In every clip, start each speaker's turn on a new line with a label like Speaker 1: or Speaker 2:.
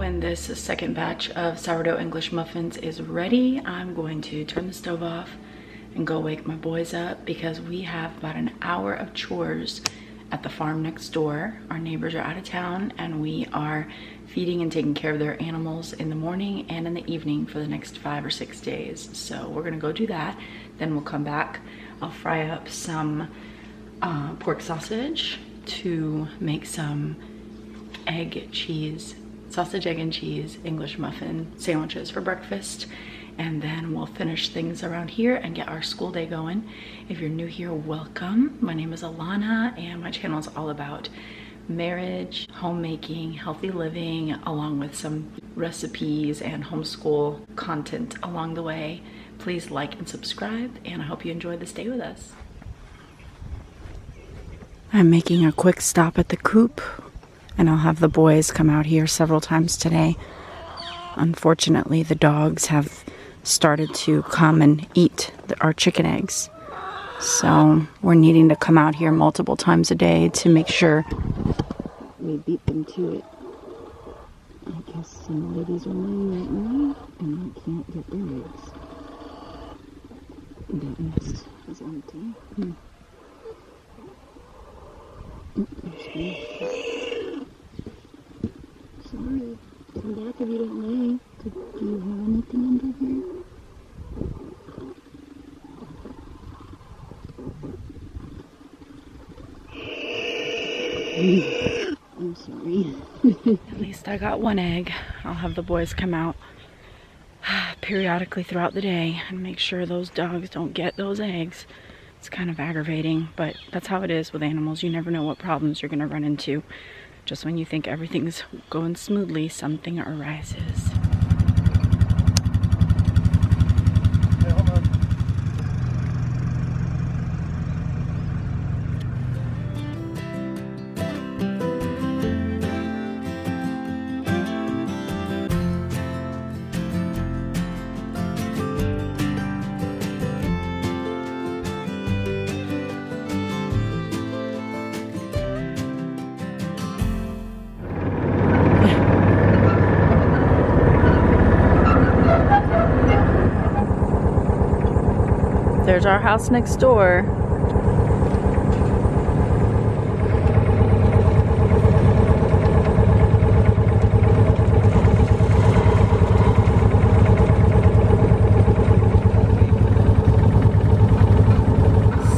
Speaker 1: when this second batch of sourdough English muffins is ready, I'm going to turn the stove off and go wake my boys up because we have about an hour of chores at the farm next door. Our neighbors are out of town and we are feeding and taking care of their animals in the morning and in the evening for the next 5 or 6 days. So we're gonna go do that. Then we'll come back. I'll fry up some pork sausage to make some sausage, egg, and cheese English muffin sandwiches for breakfast. And then we'll finish things around here and get our school day going. If you're new here, welcome. My name is Alana and my channel is all about marriage, homemaking, healthy living, along with some recipes and homeschool content along the way. Please like and subscribe, and I hope you enjoy this day with us. I'm making a quick stop at the coop, and I'll have the boys come out here several times today. Unfortunately, the dogs have started to come and eat our chicken eggs. So we're needing to come out here multiple times a day to make sure we beat them to it. I guess some ladies are laying right now and I can't get their eggs. That nest is empty. Sorry, come back if you don't lay. Do you have anything under here? I'm sorry. At least I got one egg. I'll have the boys come out periodically throughout the day and make sure those dogs don't get those eggs. It's kind of aggravating, but that's how it is with animals. You never know what problems you're going to run into. Just when you think everything's going smoothly, something arises. There's our house next door.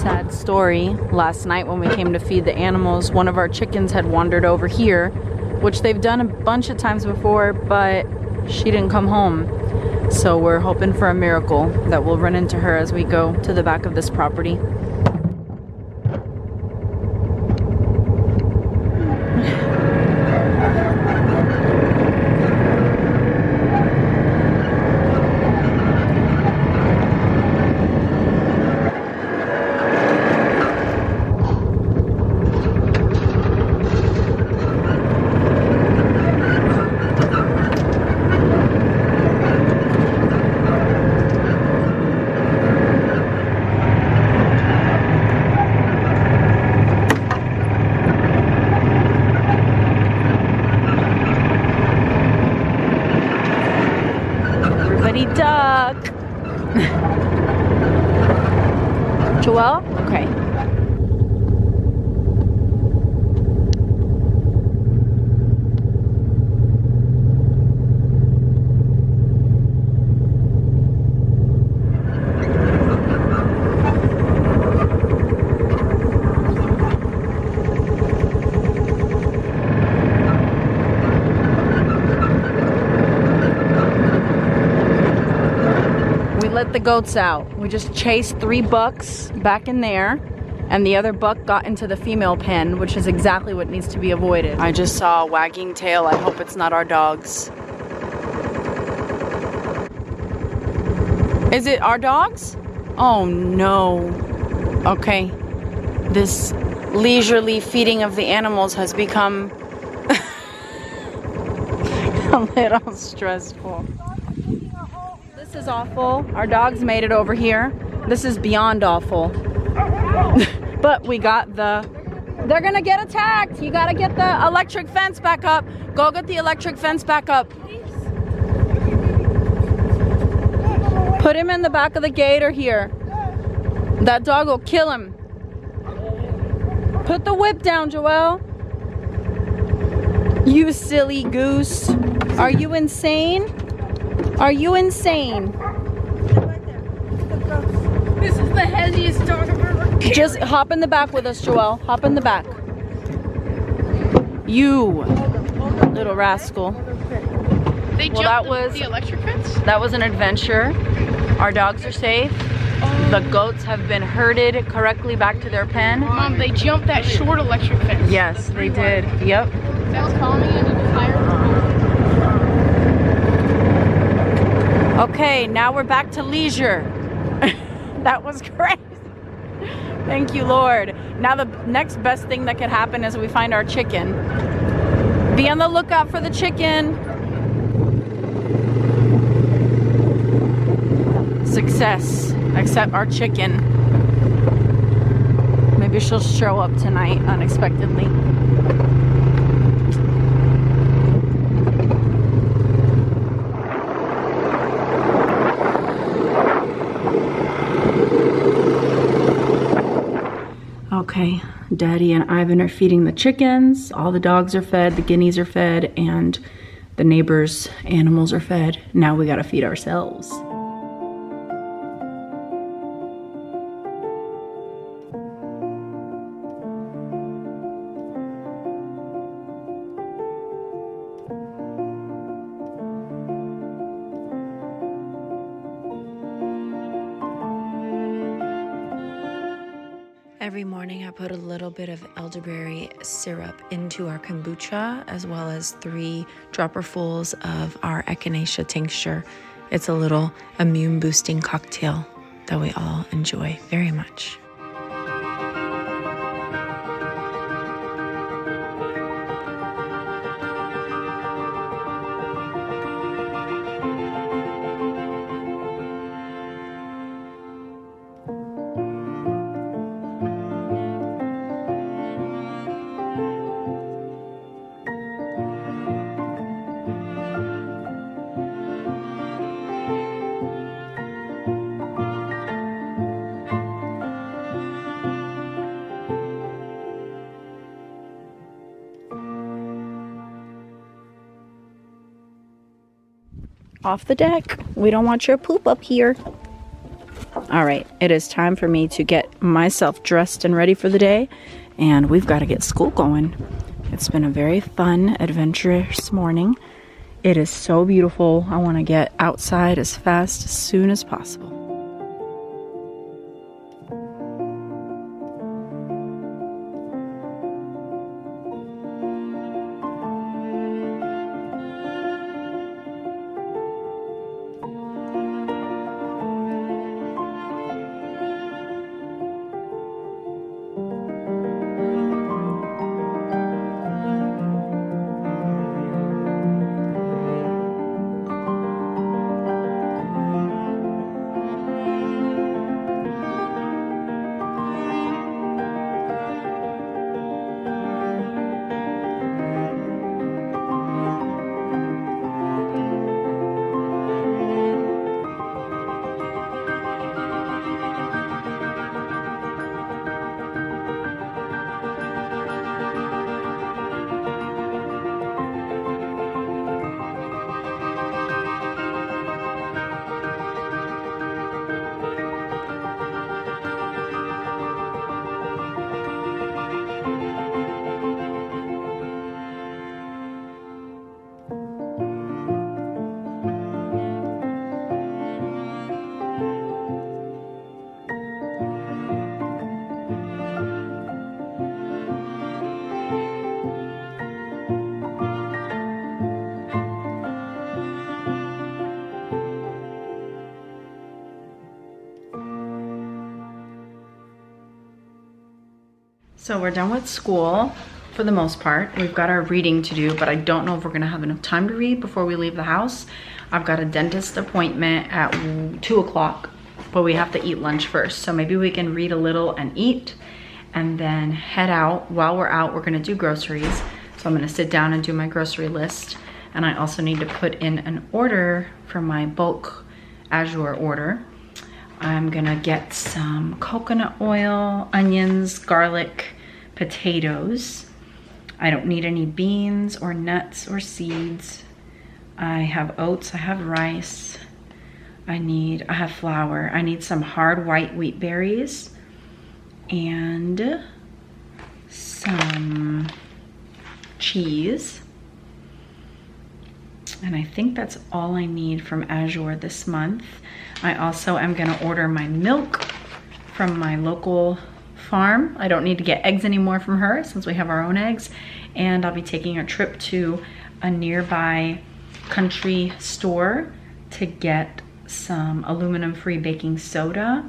Speaker 1: Sad story. Last night when we came to feed the animals, one of our chickens had wandered over here, which they've done a bunch of times before, but she didn't come home. So we're hoping for a miracle that we'll run into her as we go to the back of this property. Duck. Joelle? Okay. Let the goats out. We just chased 3 bucks back in there, and the other buck got into the female pen, which is exactly what needs to be avoided. I just saw a wagging tail. I hope it's not our dogs. Is it our dogs? Oh no. Okay. This leisurely feeding of the animals has become a little stressful. This is awful. Our dogs made it over here. This is beyond awful. But we got the They're gonna get attacked. You gotta get the electric fence back up. Go get the electric fence back up. Put him in the back of the gate or here. That dog will kill him. Put the whip down, Joelle. You silly goose. Are you insane? Are you insane?
Speaker 2: This is the heaviest dog I've ever carried.
Speaker 1: Just hop in the back with us, Joelle. Hop in the back. You little rascal.
Speaker 2: They jumped the electric fence?
Speaker 1: That was an adventure. Our dogs are safe. The goats have been herded correctly back to their pen.
Speaker 2: Mom, they jumped that short electric fence.
Speaker 1: Yes, they did. Yep.
Speaker 2: That's calling me. I need to fire.
Speaker 1: Okay, now we're back to leisure. That was great. Thank you, Lord. Now the next best thing that could happen is we find our chicken. Be on the lookout for the chicken. Success. Except our chicken. Maybe she'll show up tonight unexpectedly. Okay, Daddy and Ivan are feeding the chickens. All the dogs are fed, the guineas are fed, and the neighbors' animals are fed. Now we gotta feed ourselves. Every morning I put a little bit of elderberry syrup into our kombucha, as well as 3 dropperfuls of our echinacea tincture. It's a little immune boosting cocktail that we all enjoy very much. Off the deck. We don't want your poop up here. All right, it is time for me to get myself dressed and ready for the day, and we've got to get school going. It's been a very fun, adventurous morning. It is so beautiful. I want to get outside as fast as soon as possible. So we're done with school for the most part. We've got our reading to do, but I don't know if we're gonna have enough time to read before we leave the house. I've got a dentist appointment at 2 o'clock, but we have to eat lunch first. So maybe we can read a little and eat, and then head out. While we're out, we're gonna do groceries. So I'm gonna sit down and do my grocery list. And I also need to put in an order for my bulk Azure order. I'm gonna get some coconut oil, onions, garlic, potatoes. I don't need any beans or nuts or seeds. I have oats, I have rice. I have flour. I need some hard white wheat berries and some cheese. And I think that's all I need from Azure this month. I also am gonna order my milk from my local farm. I don't need to get eggs anymore from her since we have our own eggs. And I'll be taking a trip to a nearby country store to get some aluminum-free baking soda,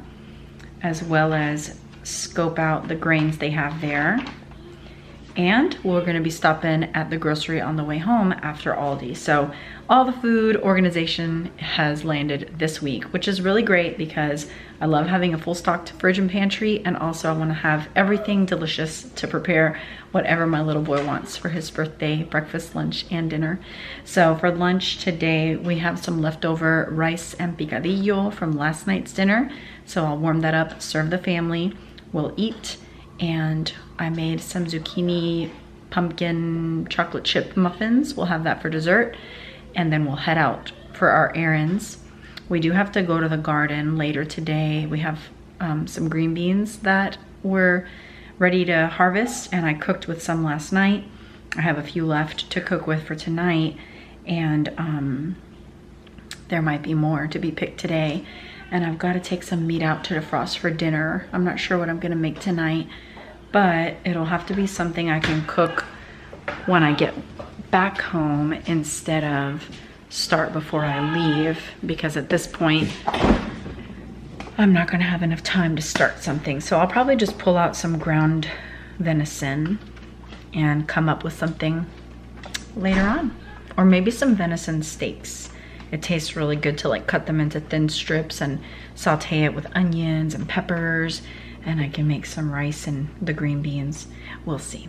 Speaker 1: as well as scope out the grains they have there. And we're gonna be stopping at the grocery on the way home after Aldi. So all the food organization has landed this week, which is really great because I love having a full stocked fridge and pantry, and also I wanna have everything delicious to prepare whatever my little boy wants for his birthday, breakfast, lunch, and dinner. So for lunch today, we have some leftover rice and picadillo from last night's dinner. So I'll warm that up, serve the family, we'll eat. And I made some zucchini pumpkin chocolate chip muffins. We'll have that for dessert, and then we'll head out for our errands. We do have to go to the garden later today. We have some green beans that we're ready to harvest, and I cooked with some last night. I have a few left to cook with for tonight, and there might be more to be picked today. And I've got to take some meat out to defrost for dinner. I'm not sure what I'm gonna make tonight, but it'll have to be something I can cook when I get back home instead of start before I leave, because at this point, I'm not gonna have enough time to start something. So I'll probably just pull out some ground venison and come up with something later on. Or maybe some venison steaks. It tastes really good to like cut them into thin strips and saute it with onions and peppers, and I can make some rice and the green beans. We'll see.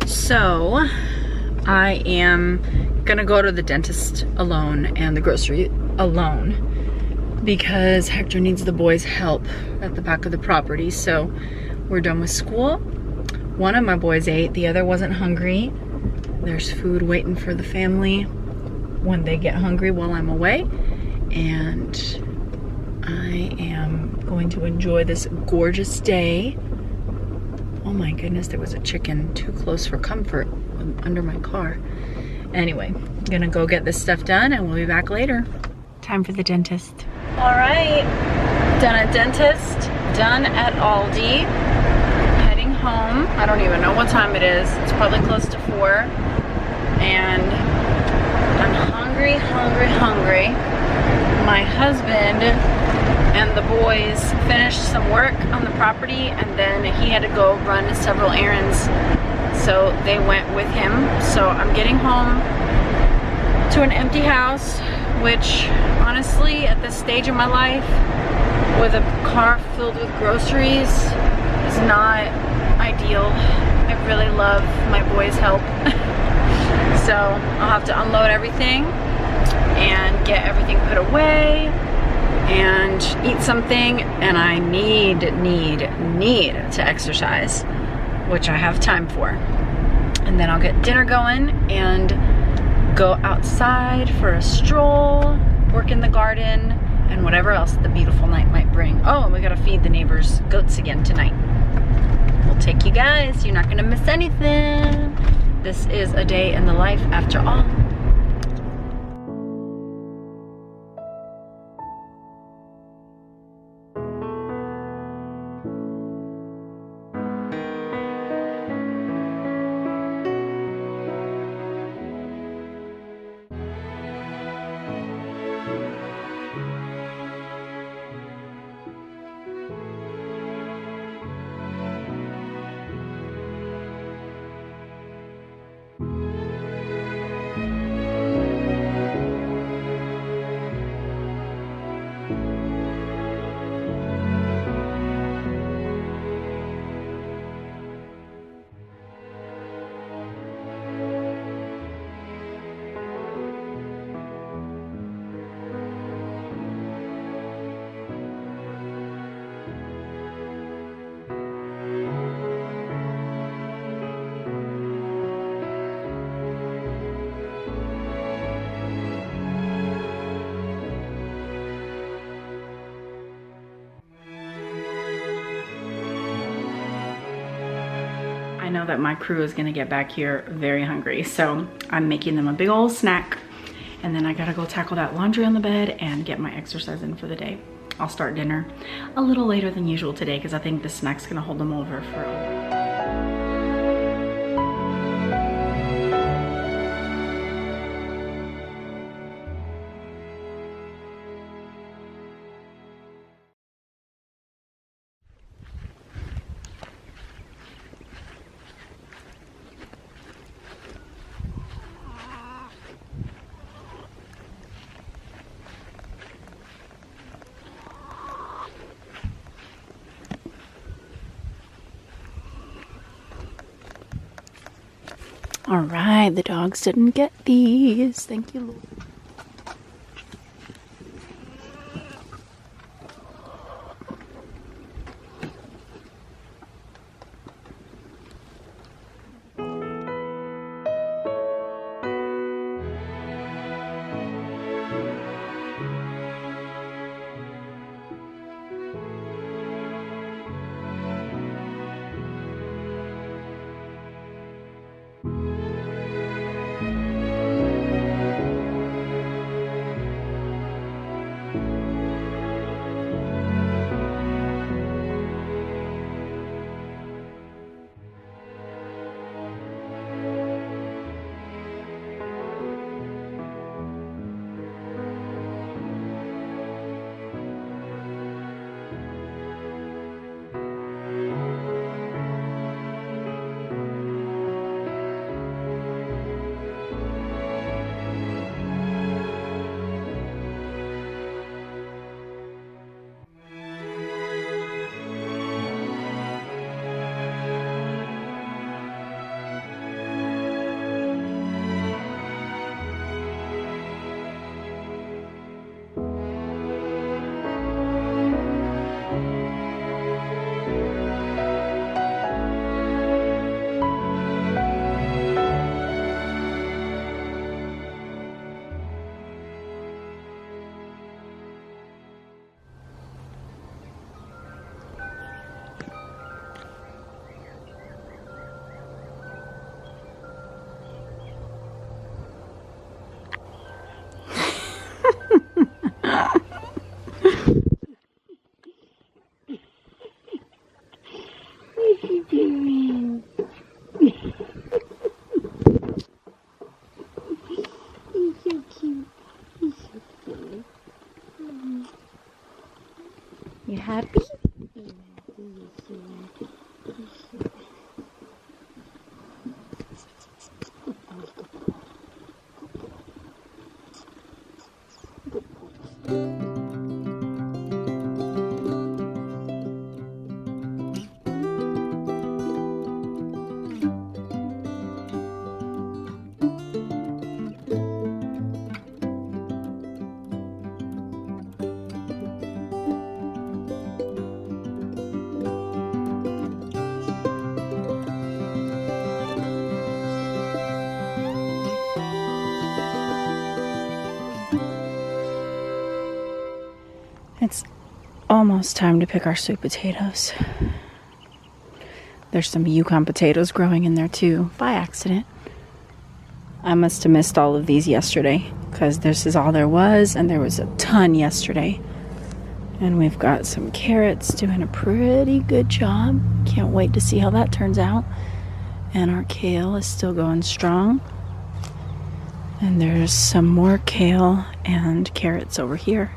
Speaker 1: So I am gonna go to the dentist alone and the grocery alone because Hector needs the boys' help at the back of the property. So we're done with school. One of my boys ate, the other wasn't hungry. There's food waiting for the family when they get hungry while I'm away. And I am going to enjoy this gorgeous day. Oh my goodness, there was a chicken too close for comfort under my car. Anyway, I'm gonna go get this stuff done and we'll be back later. Time for the dentist. All right, done at dentist, done at Aldi. Heading home. I don't even know what time it is. It's probably close to 4. And I'm hungry, hungry, hungry. My husband and the boys finished some work on the property, and then he had to go run several errands, so they went with him. So I'm getting home to an empty house, which honestly at this stage of my life with a car filled with groceries is not ideal. I really love my boys' help. So I'll have to unload everything and get everything put away and eat something, and I need to exercise, which I have time for. And then I'll get dinner going and go outside for a stroll, work in the garden, and whatever else the beautiful night might bring. Oh, and we gotta feed the neighbors' goats again tonight. We'll take you guys, you're not gonna miss anything. This is a day in the life after all. I know that my crew is gonna get back here very hungry, so I'm making them a big old snack, and then I gotta go tackle that laundry on the bed and get my exercise in for the day. I'll start dinner a little later than usual today because I think the snack's gonna hold them over for a while. All right, the dogs didn't get these. Thank you, Lord. You happy? It's almost time to pick our sweet potatoes. There's some Yukon potatoes growing in there too, by accident. I must have missed all of these yesterday because this is all there was, and there was a ton yesterday. And we've got some carrots doing a pretty good job. Can't wait to see how that turns out. And our kale is still going strong. And there's some more kale and carrots over here.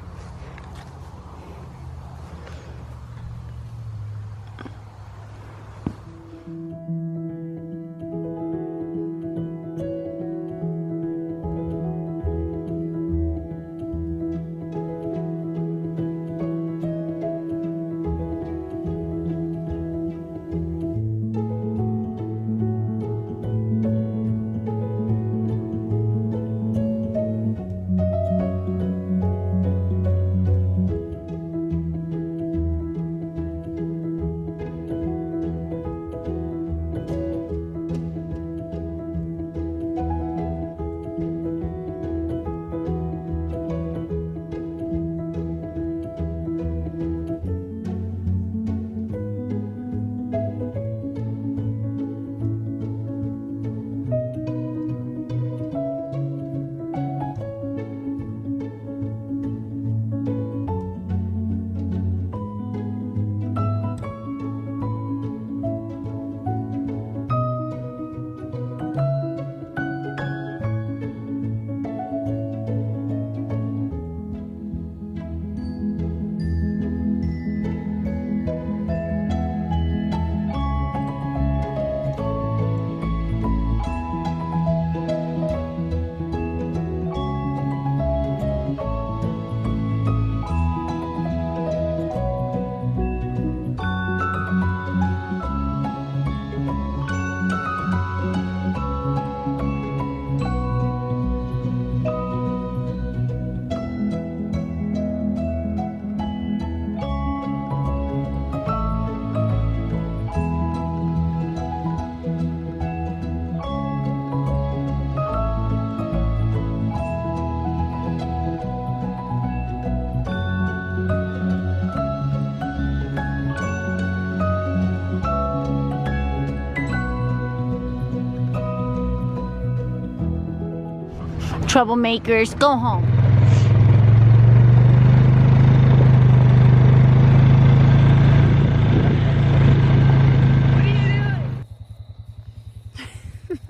Speaker 1: Troublemakers, go home.
Speaker 2: What are you doing?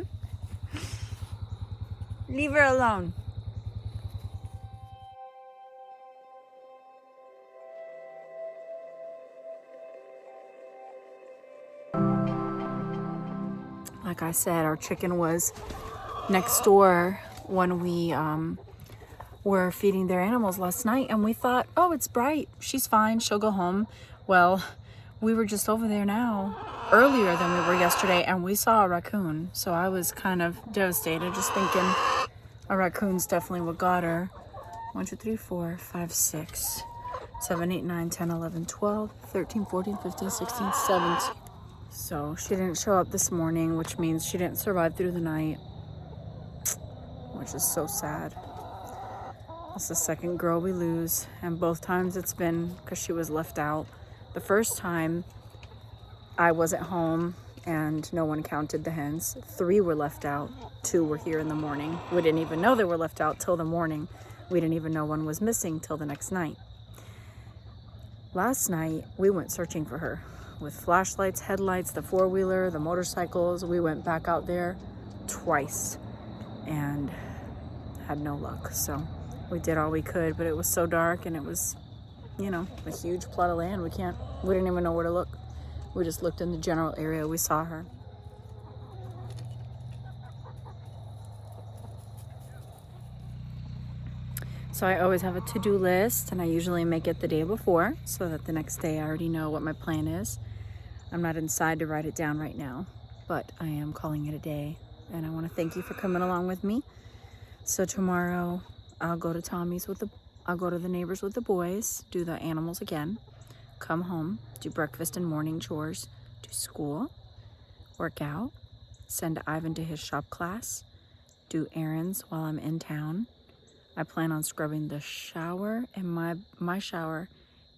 Speaker 1: Leave her alone. Like I said, our chicken was next door when we were feeding their animals last night, and we thought, oh, it's Bright, she's fine, she'll go home. Well, we were just over there now earlier than we were yesterday, and we saw a raccoon. So I was kind of devastated, just thinking a raccoon's definitely what got her. 1 2 3 4 5 6 7 8 9 10 11 12 13 14 15 16 17. So she didn't show up this morning, which means she didn't survive through the night, which is so sad. It's the second girl we lose, and both times it's been because she was left out. The first time I wasn't home and no one counted the hens. 3 were left out, 2 were here in the morning. We didn't even know they were left out till the morning. We didn't even know one was missing till the next night. Last night we went searching for her with flashlights, headlights, the 4-wheeler, the motorcycles. We went back out there twice and had no luck. So we did all we could, but it was so dark, and it was, you know, a huge plot of land. We didn't even know where to look. We just looked in the general area. We saw her. So I always have a to-do list, and I usually make it the day before so that the next day I already know what my plan is. I'm not inside to write it down right now, but I am calling it a day, and I want to thank you for coming along with me. So tomorrow I'll go to I'll go to the neighbors with the boys, do the animals again, come home, do breakfast and morning chores, do school, work out, send Ivan to his shop class, do errands while I'm in town. I plan on scrubbing the shower and my shower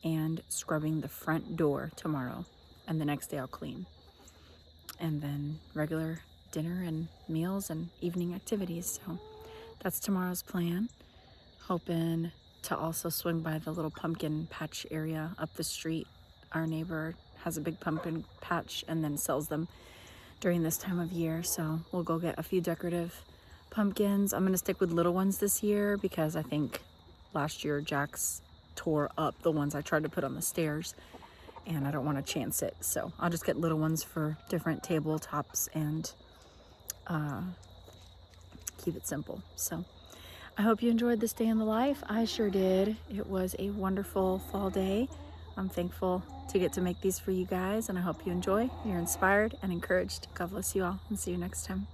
Speaker 1: and scrubbing the front door tomorrow. And the next day I'll clean. And then regular dinner and meals and evening activities. So that's tomorrow's plan. Hoping to also swing by the little pumpkin patch area up the street. Our neighbor has a big pumpkin patch and then sells them during this time of year. So we'll go get a few decorative pumpkins. I'm going to stick with little ones this year because I think last year Jax tore up the ones I tried to put on the stairs, and I don't want to chance it. So I'll just get little ones for different tabletops and keep it simple. So I hope you enjoyed this day in the life. I sure did. It was a wonderful fall day. I'm thankful to get to make these for you guys, and I hope you enjoy. You're inspired and encouraged. God bless you all, and see you next time.